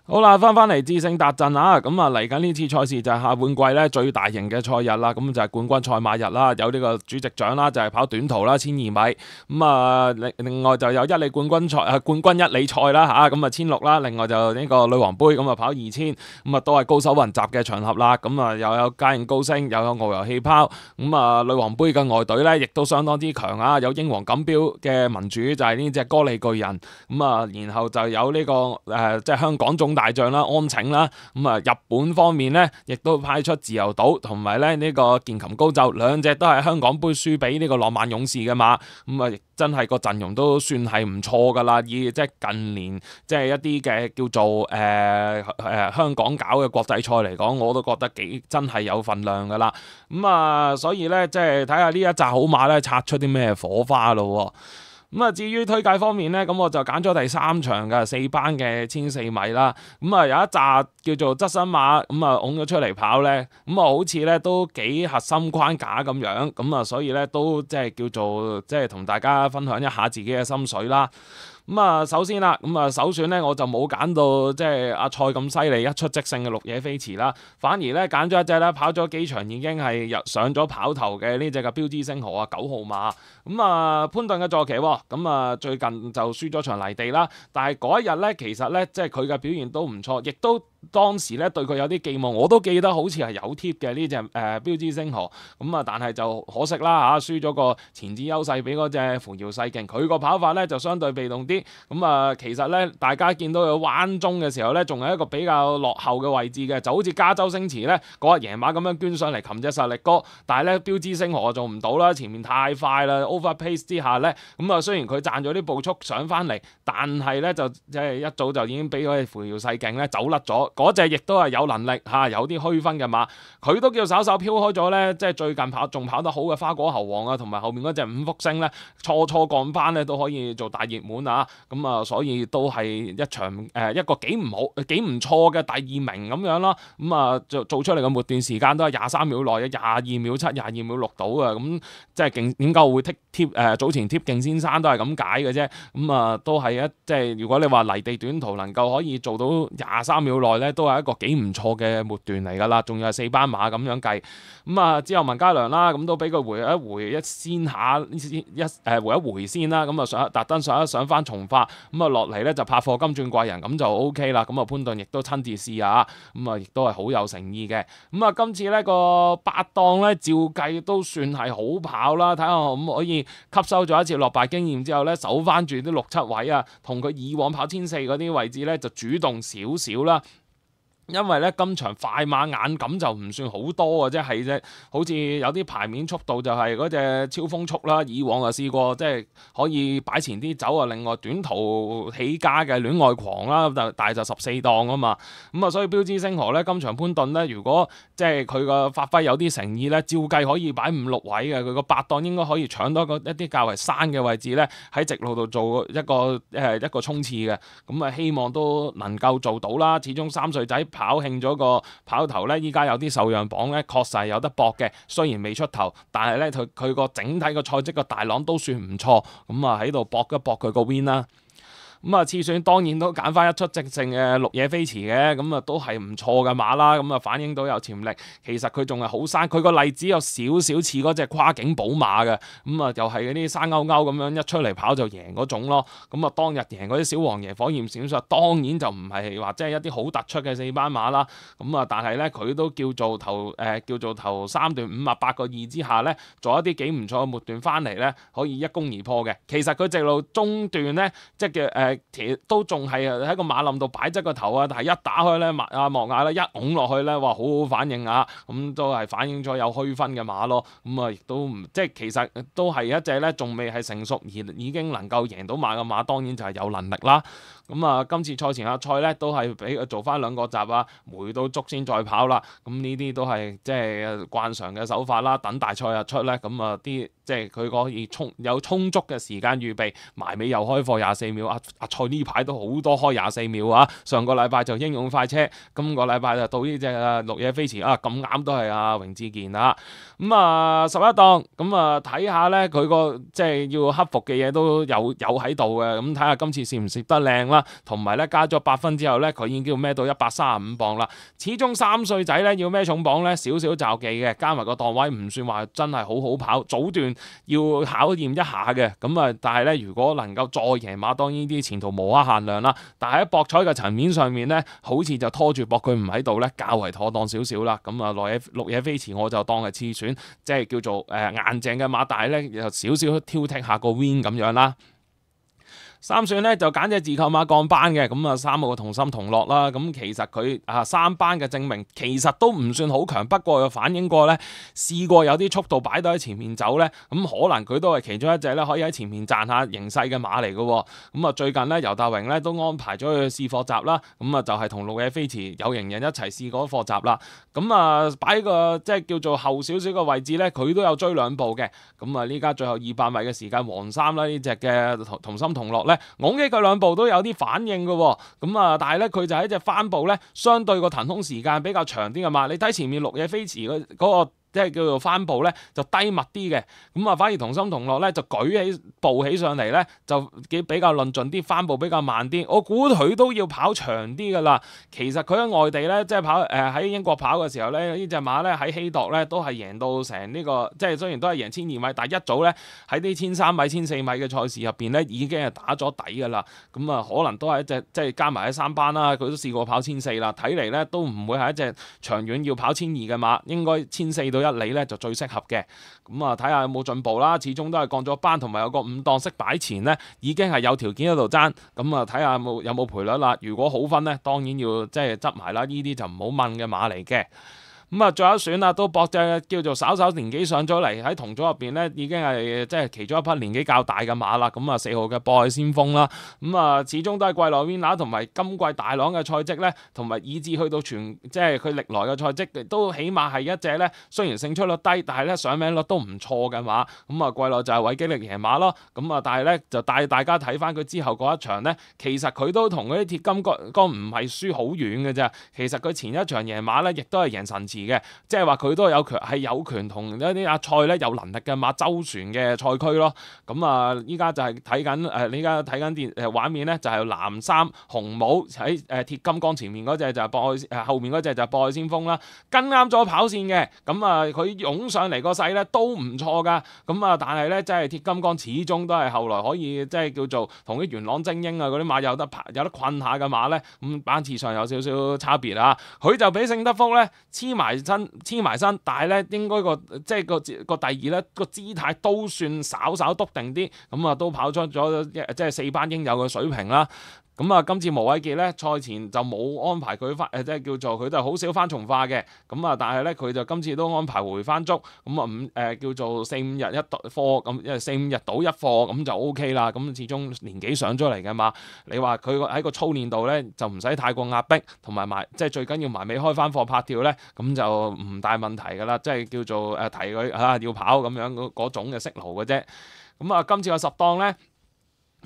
好啦，翻嚟智勝達陣啊！咁啊，嚟緊呢次賽事就係下半季咧最大型嘅賽日啦，咁就係冠軍賽馬日啦，有呢個主席獎啦，就係跑短途啦，1200米。咁啊，另外就有一哩冠軍賽冠軍一哩賽啦嚇，咁啊1600啦，另外就呢個女王杯咁啊跑2000，咁啊都係高手雲集嘅場合啦。咁啊又有嘉應高升，又有遨遊氣泡。咁啊女王杯嘅外隊咧，亦都相當之強啊！有英皇錦標嘅民主就係呢隻歌利巨人。咁啊，然後就有呢個即係香港中大將啦，安請啦。咁啊，日本方面咧，亦都派出自由島同埋咧呢個健琴高就，兩隻都係香港杯輸俾呢個浪漫勇士嘅馬。咁啊，亦真係個陣容都算係唔錯噶啦。以即係近年即係一啲嘅叫做香港搞嘅國際賽嚟講，我都覺得真係有份量噶啦。咁啊，所以咧即係睇下呢一紮好馬咧，擦出啲咩火花咯。咁啊，至於推介方面咧，咁我就揀咗第三場嘅4班嘅1400米啦。咁啊，有一紮叫做側身馬，咁啊拱咗出嚟跑咧，咁啊好似咧都幾核心框架咁樣，咁啊所以咧都即係叫做即係同大家分享一下自己嘅心水啦。咁啊，首先啦，咁啊首選咧我就冇揀到即係阿蔡咁犀利一出即勝嘅綠野飛馳啦，反而咧揀咗一隻咧跑咗幾場已經係上咗跑頭嘅呢隻嘅標誌星河啊9號馬。咁啊潘頓嘅坐騎喎，咁啊最近就輸咗場泥地啦，但係嗰一日咧其實咧即係佢嘅表現都唔錯，亦都當時咧對佢有啲寄望，我都記得好似係有貼嘅呢隻標誌星河。咁啊但係就可惜啦嚇，輸咗個前置優勢俾嗰隻扶搖世勁，佢個跑法咧就相對被動啲。咁啊其實咧大家見到佢彎中嘅時候咧，仲係一個比較落後嘅位置嘅，就好似加州星馳咧嗰日贏馬咁樣捐上嚟擒隻實力哥，但係咧標誌星河做唔到啦，前面太快啦 ，overpace 之下咧，咁啊雖然佢賺咗啲步速上翻嚟，但係咧就即係一早就已經俾嗰隻扶搖世勁咧走甩咗，嗰隻亦都係有能力嚇，有啲虛分嘅馬，佢都叫稍稍飄開咗咧，即係最近仲跑得好嘅花果猴王啊，同埋後面嗰隻五福星咧，初降班咧都可以做大熱門啊，咁啊所以都係一場一個幾唔錯嘅第二名咁樣啦，咁啊做出嚟嘅末段時間都係23秒內啊，22秒7、22秒6到啊，咁即係勁點解會貼早前貼勁先生都係咁解嘅啫，咁啊都係即係如果你話泥地短途能夠可以做到23秒內咧，都係一個幾唔錯嘅末段嚟㗎啦，仲要係4班馬咁樣計，咁啊之後文家良啦，咁都俾佢回一先下回一回先啦，咁啊特登上翻從化，咁啊落嚟咧就拍貨金鑽貴人，咁就 OK 啦，咁啊潘頓亦都親自試下，咁啊亦都係好有誠意嘅，咁啊今次呢個八檔咧照計都算係好跑啦，睇下可唔可以吸收咗一次落敗經驗之後咧，守翻住啲6-7位啊，同佢以往跑1400嗰啲位置咧就主動少少啦。因為咧今場快馬眼感就唔算好多嘅啫，係啫，好似有啲牌面速度就係嗰隻超風速啦，以往就試過即係可以擺前啲走啊，另外短途起家嘅戀愛狂啦，但係就14檔啊嘛，咁啊所以標誌星河咧今場潘頓咧，如果即係佢個發揮有啲誠意咧，照計可以擺5-6位嘅，佢個八檔應該可以搶到一啲較為山嘅位置咧，喺直路度做一個衝刺嘅，咁啊希望都能夠做到啦，始終3歲仔。跑興咗個跑頭咧，依家有啲受讓榜咧，確實係有得搏嘅。雖然未出頭，但係咧佢個整體個賽績個大浪都算唔錯，咁啊喺度搏一搏佢個 win 啦。咁啊，次選當然都揀翻一出即勝嘅綠野飛馳嘅，咁啊都係唔錯嘅馬啦，咁啊反映到有潛力。其實佢仲係好生，佢個例子有少少似嗰隻跨境寶馬嘅，咁啊又係嗰啲生勾勾咁樣一出嚟跑就贏嗰種咯。咁啊當日贏嗰啲小王爺火焰閃爍，當然就唔係話即係一啲好突出嘅4班馬啦。咁啊但係咧佢都叫做頭3段58個2之下咧，做一啲幾唔錯嘅末段翻嚟咧，可以一攻而破嘅。其實佢直路中段咧，即係都仲係喺個馬林度擺側個頭啊，但係一打開咧，莫亞咧一拱落去咧，哇，好好反應啊！咁都係反映咗有虛分嘅馬咯。咁啊，亦都唔即係其實都係一隻咧，仲未係成熟而已經能夠贏到馬嘅馬，當然就係有能力啦。咁啊，今次賽前嘅賽咧都係俾佢做翻2個閘啊，回到足先再跑啦。咁呢啲都係即係慣常嘅手法啦。等大賽日出咧，咁啊啲即係佢可以有充足嘅時間預備，埋尾又開貨24秒。阿蔡呢排都好多開24秒啊！上個禮拜就英勇快車，今個禮拜就到呢隻綠野飛馳啊！咁啱都係阿榮志健啊！咁啊11檔，咁啊睇下咧佢個即係要克服嘅嘢都有喺度嘅，咁睇下今次攝唔攝得靚啦。啦，同埋咧加咗8分之後咧，佢已經叫孭到135磅啦。始終3歲仔咧要孭重磅咧，少少罩忌嘅，加埋個檔位唔算話真係好好跑，早段要考驗一下嘅。咁啊，但係咧如果能夠再贏馬，當然啲前途無可限量啦。但係喺博彩嘅層面上面咧，好似就拖住博佢唔喺度咧，較為妥當少少啦。咁啊，綠野飛馳我就當係次選，即係叫做硬淨嘅馬，但係咧有少少挑剔下個 win 咁樣啦。3選咧就揀隻自購馬降班嘅，咁啊3號同心同樂啦。咁其實佢3班嘅證明其實都唔算好強，不過又反映過咧試過有啲速度擺到喺前面走咧，咁可能佢都係其中一隻咧可以喺前面賺下形勢嘅馬嚟嘅。咁啊最近咧尤達榮咧都安排咗去試課習啦，咁啊就係同綠野飛馳有型人一齊試過課習啦。咁啊擺個即係叫做後少少嘅位置咧，佢都有追2步嘅。咁啊呢家最後200米嘅時間，黃衫啦呢隻嘅同心同樂咧，拱起佢2步都有啲反應嘅。咁啊但係咧佢就喺隻翻步咧，相對個騰空時間比較長啲嘅嘛。你睇前面綠野飛馳嗰個即係叫做翻步咧就低密啲嘅，咁啊反而同心同樂咧就舉起步起上嚟咧就比較論盡啲，翻步比較慢啲。我估佢都要跑長啲噶啦。其實佢喺外地咧即係跑喺英國跑嘅時候咧，呢隻馬咧喺希度咧都係贏到成呢個，即係雖然都係贏1200米，但係一早咧喺啲13米、1400米嘅賽事入邊咧已經係打咗底噶啦。咁啊可能都係一隻即係加埋喺3班啦，佢都試過跑1400啦，睇嚟咧都唔會係一隻長遠要跑1200嘅馬，應該1400到1里咧就最適合嘅。咁啊睇下有冇進步啦，始終都係降咗班，同埋有個5檔式擺前咧已經係有條件喺度爭。咁啊睇下有冇賠率啦，如果好分咧當然要即係執埋啦，呢啲就唔好問嘅馬嚟嘅。咁啊，最後一選啦，都搏隻叫做稍稍年紀上咗嚟，喺同組入邊咧，已經係即係其中一匹年紀較大嘅馬啦。咁啊，4號嘅博愛先鋒啦，咁啊，始終都係季內 winner 同埋今季大朗嘅賽績咧，同埋以至去到即係佢歷來嘅賽績，都起碼係一隻咧，雖然勝出率低，但係咧上名率都唔錯嘅馬。咁啊，季內就係韋基力贏馬咯。咁啊，但係咧就帶大家睇翻佢之後嗰一場咧，其實佢都同嗰啲鐵金剛唔係輸好遠嘅啫。其實佢前一場贏馬咧，亦都係贏神池嘅，即係話佢都有權係有權同一啲阿蔡咧有能力嘅馬周旋嘅賽區咯。咁啊，依家就係睇緊依家睇緊畫面咧，就係藍衫紅帽喺鐵金剛前面嗰隻就係博愛後面嗰隻就係博愛先鋒啦，跟啱咗跑線嘅。咁啊，佢湧上嚟個勢咧都唔錯噶。咁啊，但係咧即係鐵金剛始終都係後來可以即係叫做同啲元朗精英啊嗰啲馬有得困下嘅馬咧，咁班次上有少少差別啊。佢就比聖德福咧黐埋身，但係咧應該即係個第二咧個姿態都算稍稍篤定啲，咁啊都跑出咗即係4班應有嘅水平啦。咁啊，今次毛偉傑咧賽前就冇安排佢翻即係叫做佢都係好少翻從化嘅。咁啊，但係咧佢就今次都安排回翻足，咁啊叫做4-5日一課，咁4-5日賭一課咁就 OK 啦。咁始終年紀上咗嚟嘅嘛，你話佢喺個操練度咧就唔使太過壓迫，同埋即係最緊要埋尾開翻課拍跳咧，咁就唔大問題噶啦。即係叫做提佢要跑咁樣嗰種嘅息勞嘅啫。咁啊，今次個10檔咧，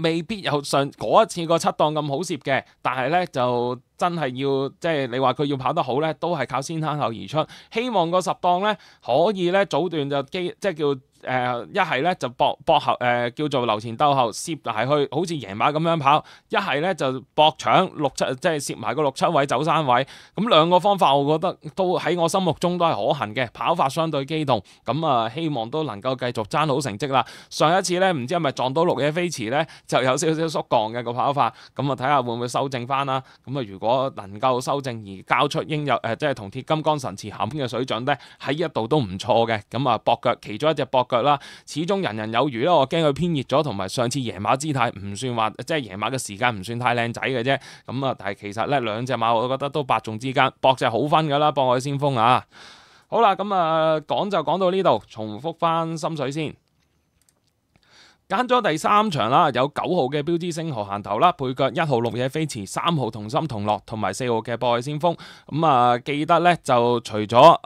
未必有上嗰一次個7檔咁好攝嘅，但係咧就真係要即係你話佢要跑得好咧，都係靠先坑後而出。希望個10檔咧可以咧早段就即係叫一係咧就搏後叫做留前鬥後攝埋去，好似贏馬咁樣跑；一係咧就搏搶6-7，即係攝埋個6-7位走山位。咁兩個方法，我覺得都喺我心目中都係可行嘅。跑法相對機動，咁啊希望都能夠繼續爭好成績啦。上一次咧唔知係咪撞到綠野飛馳咧，就有少少縮降嘅個跑法。咁啊睇下會唔會修正翻啦。咁啊如果能夠修正而交出應有即係同鐵金剛神池冚嘅水準咧，喺一度都唔錯嘅。咁啊搏腳其中一隻搏腳啦，始終人人有餘啦。我驚佢偏熱咗，同埋上次贏馬姿態唔算話即係贏馬嘅時間唔算太靚仔嘅啫。咁啊，但係其實咧兩隻馬我覺得都伯仲之間，搏就好分噶啦，博愛先鋒啊。好啦，咁啊講就講到呢度，重複翻心水先。揀咗第3場啦，有9號嘅標誌星河行頭啦，配腳1號綠野飛馳、3號同心同樂同埋4號嘅博愛先鋒。咁啊，記得咧就除咗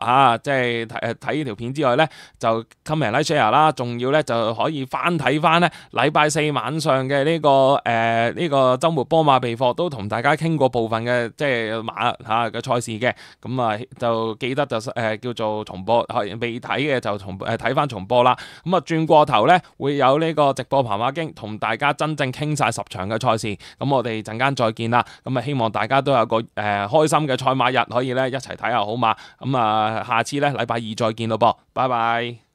即係睇呢條片之外咧，就 comment like share 啦，仲要咧就可以翻睇翻咧禮拜4晚上嘅呢個週末波馬備課，都同大家傾過部分嘅即係馬嘅賽事嘅。咁啊就記得就叫做重播，未睇嘅就睇翻重播啦。咁啊轉過頭咧會有呢個個直播跑馬經，同大家真正傾晒10場嘅賽事。咁我哋陣間再見啦。咁啊，希望大家都有個開心嘅賽馬日，可以咧一齊睇下好馬。咁啊，下次咧禮拜二再見咯噃，拜拜。